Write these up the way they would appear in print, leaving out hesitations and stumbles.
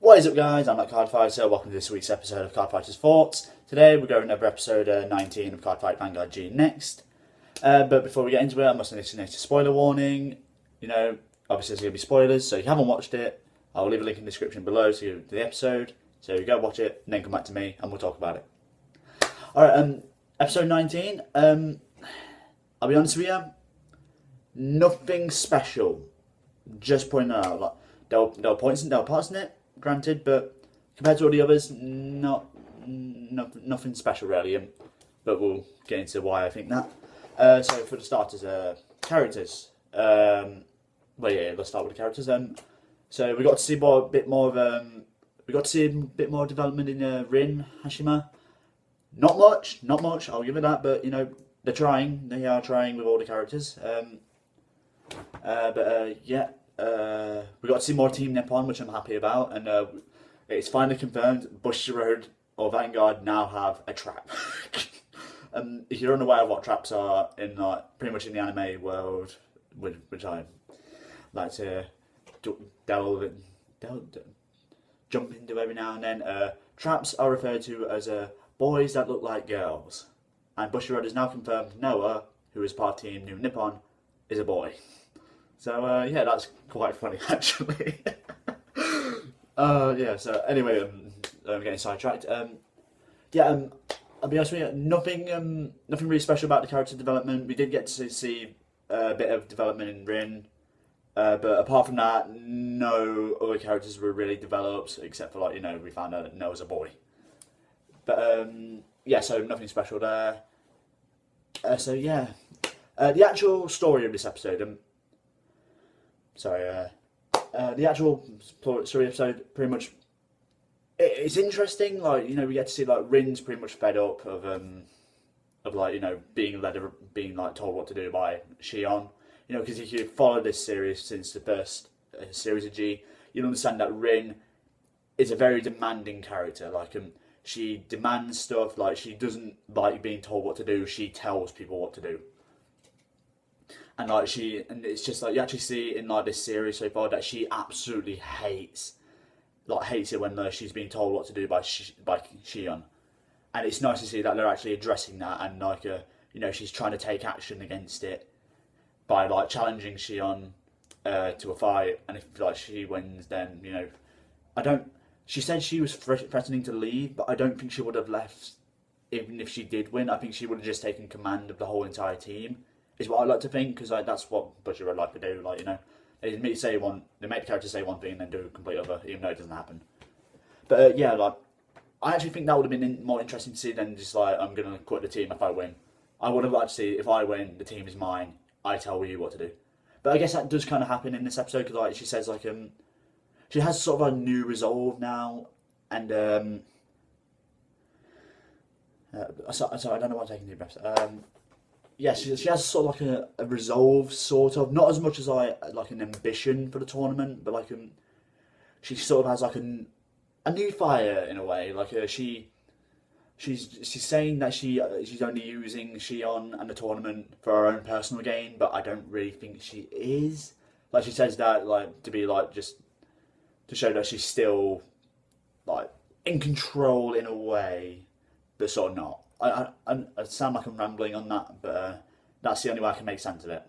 What is up, guys? I'm CardFighter. Welcome to this week's episode of CardFighter's Thoughts. Today we're going over episode 19 of CardFight Vanguard G next. But before we get into it, I must initiate a spoiler warning. Obviously there's going to be spoilers, so if you haven't watched it, I'll leave a link in the description below to the episode. So you go watch it, and then come back to me, and we'll talk about it. Alright, episode 19. I'll be honest with you, nothing special. Just pointing out, like, there were points and there were parts in it, granted, but compared to all the others, nothing special really. But we'll get into why I think that. So for the starters, characters. Let's start with the characters. So we got to see a bit more development in Rin Hashima. Not much. I'll give it that, but they're trying. They are trying with all the characters. We got to see more Team Nippon, which I'm happy about, and it's finally confirmed Bushiroad or Vanguard now have a trap. If you're unaware of what traps are in pretty much in the anime world, which I like to jump into every now and then, traps are referred to as boys that look like girls, and Bushiroad has now confirmed Noah, who is part of Team New Nippon, is a boy. So that's quite funny actually. So anyway, I'm getting sidetracked. I'll be honest with you, nothing really special about the character development. We did get to see a bit of development in Rin, but apart from that, no other characters were really developed except for we found out that Noah's a boy. But so nothing special there. The actual story of this episode. The actual story episode, pretty much, it's interesting. We get to see Rin's pretty much fed up of being told what to do by Shion. Because if you follow this series since the first series of G, you'll understand that Rin is a very demanding character. She demands stuff. She doesn't like being told what to do. She tells people what to do. And it's just you actually see in this series so far that she absolutely hates it when she's being told what to do by Shion, and it's nice to see that they're actually addressing that and she's trying to take action against it by challenging Shion to a fight, and if she wins, then She said she was threatening to leave, but I don't think she would have left even if she did win. I think she would have just taken command of the whole entire team. Is what I like to think, because that's what Bushiroad like to do. They make the character say one thing and then do a complete other, even though it doesn't happen. But I actually think that would have been more interesting to see than just I'm gonna quit the team if I win. I would have liked to see if I win, the team is mine. I tell you what to do. But I guess that does kind of happen in this episode because she says she has sort of a new resolve now, and sorry, I don't know why I'm taking deep breaths. She has sort of a resolve, sort of, not as much as an ambition for the tournament, but she sort of has a new fire in a way. She's saying that she's only using Shion and the tournament for her own personal gain, but I don't really think she is. She says that to be just to show that she's still in control in a way, but sort of not. I sound like I'm rambling on that, but that's the only way I can make sense of it.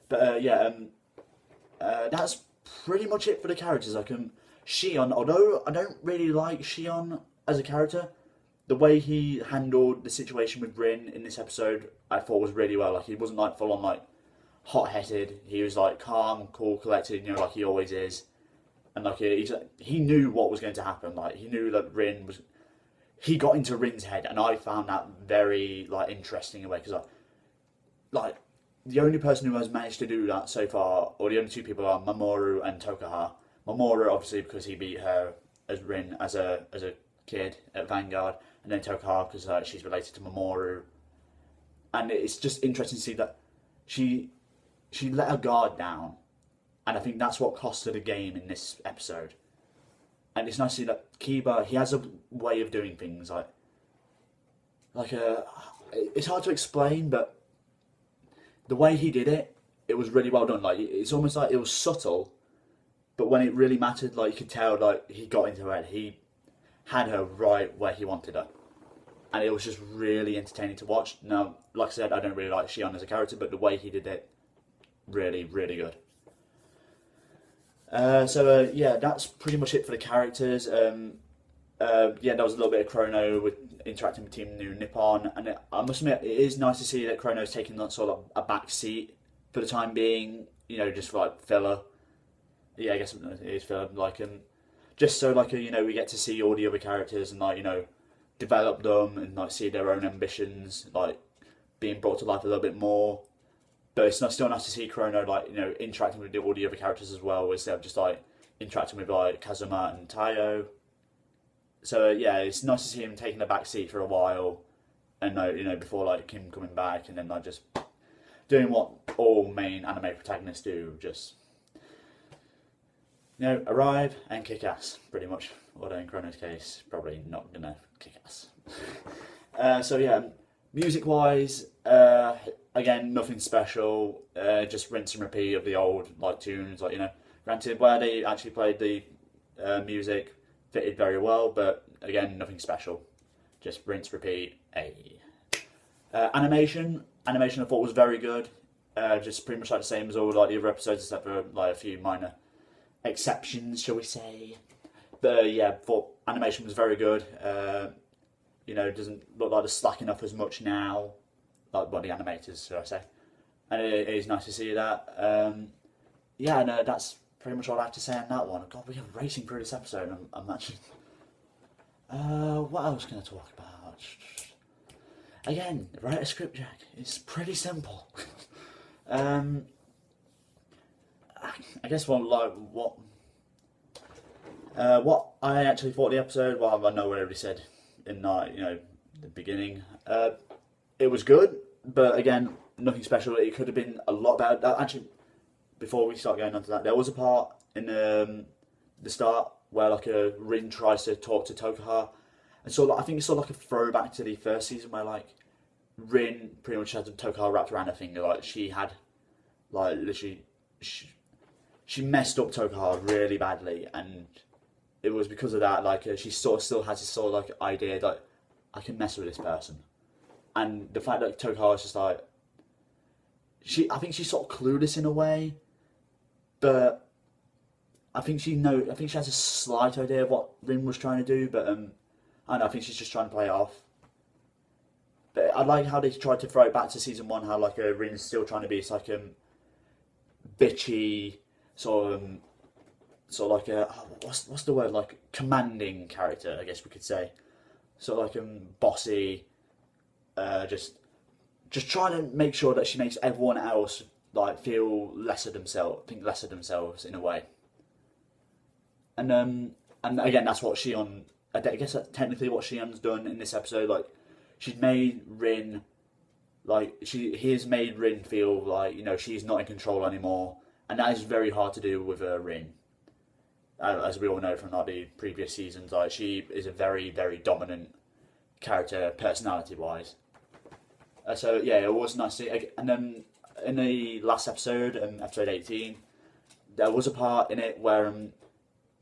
But that's pretty much it for the characters. Shion, although I don't really like Shion as a character, the way he handled the situation with Rin in this episode, I thought was really well. He wasn't full on hot-headed. He was calm, cool, collected, like he always is. And he knew what was going to happen. He knew that Rin was. He got into Rin's head, and I found that very interesting in a way, because the only person who has managed to do that so far, or the only two people, are Mamoru and Tokaha. Mamoru obviously because he beat her as Rin as a kid at Vanguard, and then Tokaha because she's related to Mamoru. And it's just interesting to see that she let her guard down, and I think that's what cost her the game in this episode. And it's nice to see that Kiba, he has a way of doing things, it's hard to explain, but the way he did it, it was really well done. It's almost it was subtle, but when it really mattered, like you could tell, like he got into her head. He had her right where he wanted her, and it was just really entertaining to watch. Now, like I said, I don't really like Shion as a character, but the way he did it, really, really good. Yeah, that's pretty much it for the characters. Yeah, there was a little bit of Chrono with interacting with Team New Nippon, and I must admit, it is nice to see that Chrono's taking that sort of a back seat for the time being. You know, just for like filler. Yeah, I guess it is filler. Like, just so like we get to see all the other characters and like develop them and like see their own ambitions like being brought to life a little bit more. But it's still nice to see Chrono like interacting with all the other characters as well, instead of just like interacting with like Kazuma and Tayo. So yeah, it's nice to see him taking a back seat for a while, and before like him coming back, and then like just doing what all main anime protagonists do, just arrive and kick ass, pretty much. Although in Chrono's case, probably not gonna kick ass. So yeah, music wise, again nothing special, just rinse and repeat of the old like tunes, like granted where they actually played the music fitted very well, but again, nothing special. Just rinse, repeat. Animation I thought was very good. Just pretty much like the same as all like the other episodes, except for like a few minor exceptions, shall we say. But yeah, thought animation was very good. It doesn't look like they're slacking up as much now, like the animators, should I say. And it is nice to see that. Yeah, no, that's pretty much all I have to say on that one. God, we are racing through this episode. I'm actually. What else can I talk about? Again, write a script, Jack. It's pretty simple. I guess what I actually thought of the episode. Well, I know what everybody said in the beginning. It was good, but again, nothing special. It could have been a lot better. Actually, before we start going on to that, there was a part in the start where like Rin tries to talk to Tokuha, and so I think it's sort of like a throwback to the first season where like Rin pretty much had Tokuha wrapped around her finger. Like she had like literally she messed up Tokuha really badly, and it was because of that. Like she sort of still has this sort of like idea that I can mess with this person, and the fact that Tokuha is just like I think she's sort of clueless in a way, but I think she has a slight idea of what Rin was trying to do, but I don't know, I think she's just trying to play it off. But I like how they tried to throw it back to season 1, how like Rin's still trying to be this like bitchy sort of like what's the word, like commanding character, I guess we could say. Sort of like bossy, just trying to make sure that she makes everyone else like feel think lesser themselves in a way. And again, that's what Shion. I guess that's technically what Shion's done in this episode. Like, she's made Rin, like he has made Rin feel like she's not in control anymore, and that is very hard to do with Rin. As we all know from like the previous seasons, like she is a very, very dominant character, personality-wise. So yeah, it was nice to see. And then in the last episode, episode 18, there was a part in it where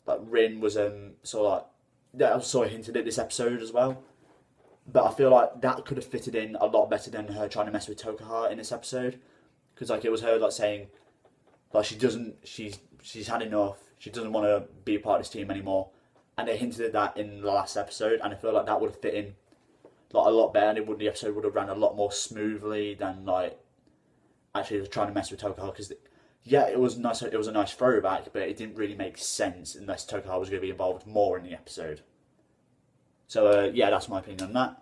like Rin was sort of like that was sort of hinted at this episode as well. But I feel like that could have fitted in a lot better than her trying to mess with Tokuha in this episode, because like it was her like saying like she's had enough. She doesn't want to be a part of this team anymore, and they hinted at that in the last episode, and I feel like that would have fit in like a lot better, and the episode would have ran a lot more smoothly than like actually trying to mess with Tokuha. Because yeah, it was nice. It was a nice throwback, but it didn't really make sense unless Tokuha was going to be involved more in the episode. So yeah, that's my opinion on that.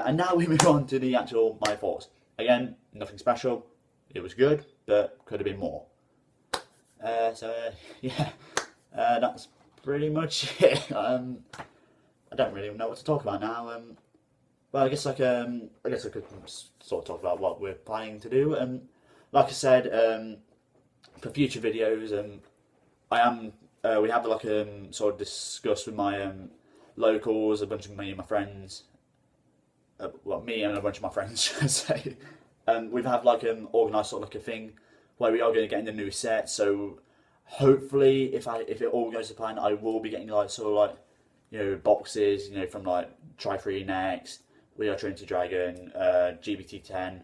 And now we move on to the actual my thoughts. Again, nothing special. It was good, but could have been more. Yeah, that's pretty much it. I don't really know what to talk about now. Well, I guess I could sort of talk about what we're planning to do. Like I said, for future videos, we have like sort of discussed with my locals, a bunch of me and my friends. Me and a bunch of my friends, should I say. We've had like organised sort of like a thing where we are going to get in the new set. So hopefully, if it all goes to plan, I will be getting like sort of like, you know, boxes, you know, from like Try3 Next, We Are Trinity Dragon, GBT10.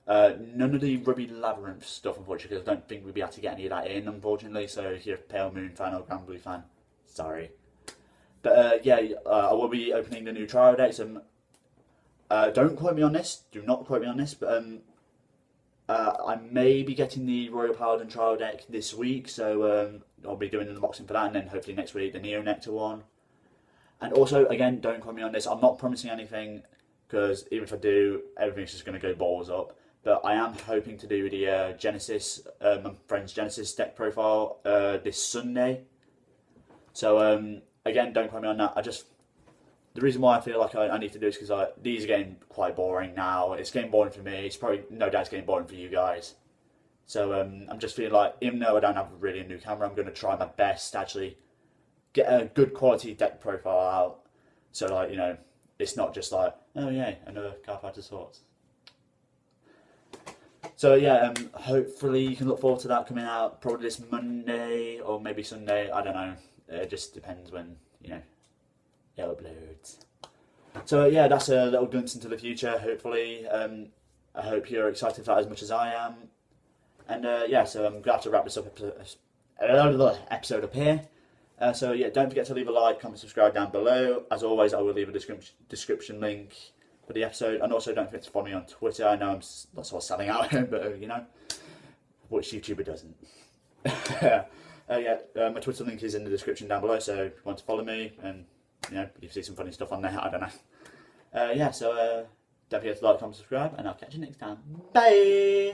None of the Ruby Labyrinth stuff, unfortunately, because I don't think we'll be able to get any of that in, unfortunately. So if you're a Pale Moon fan or Grand Blue fan, sorry. But yeah, I will be opening the new trial decks. Don't quote me on this. Do not quote me on this. But I may be getting the Royal Paladin trial deck this week, so I'll be doing an unboxing for that, and then hopefully next week the Neo Nectar one. And also, again, don't quote me on this. I'm not promising anything, because even if I do, everything's just going to go balls up. But I am hoping to do the Genesis, my friend's Genesis deck profile this Sunday. So again, don't quote me on that. The reason why I feel like I need to do this is because these are getting quite boring now. It's getting boring for me. It's probably no doubt it's getting boring for you guys. So I'm just feeling like, even though I don't have really a new camera, I'm going to try my best to actually get a good quality deck profile out. So like, you know, it's not just like, oh yeah, another CardFighter's thoughts. So yeah, hopefully you can look forward to that coming out probably this Monday or maybe Sunday. I don't know. It just depends when, you know, it uploads. So yeah, that's a little glimpse into the future. Hopefully, I hope you're excited for that as much as I am. And yeah, so I'm glad to wrap this episode up here. So yeah, don't forget to leave a like, comment, subscribe down below. As always, I will leave a description link for the episode, and also don't forget to follow me on Twitter. I know I'm sort of selling out here, but you know, which YouTuber doesn't? Yeah, my Twitter link is in the description down below, so if you want to follow me, and you know, you see some funny stuff on there, I don't know. Yeah, so don't forget to like, comment, subscribe, and I'll catch you next time. Bye!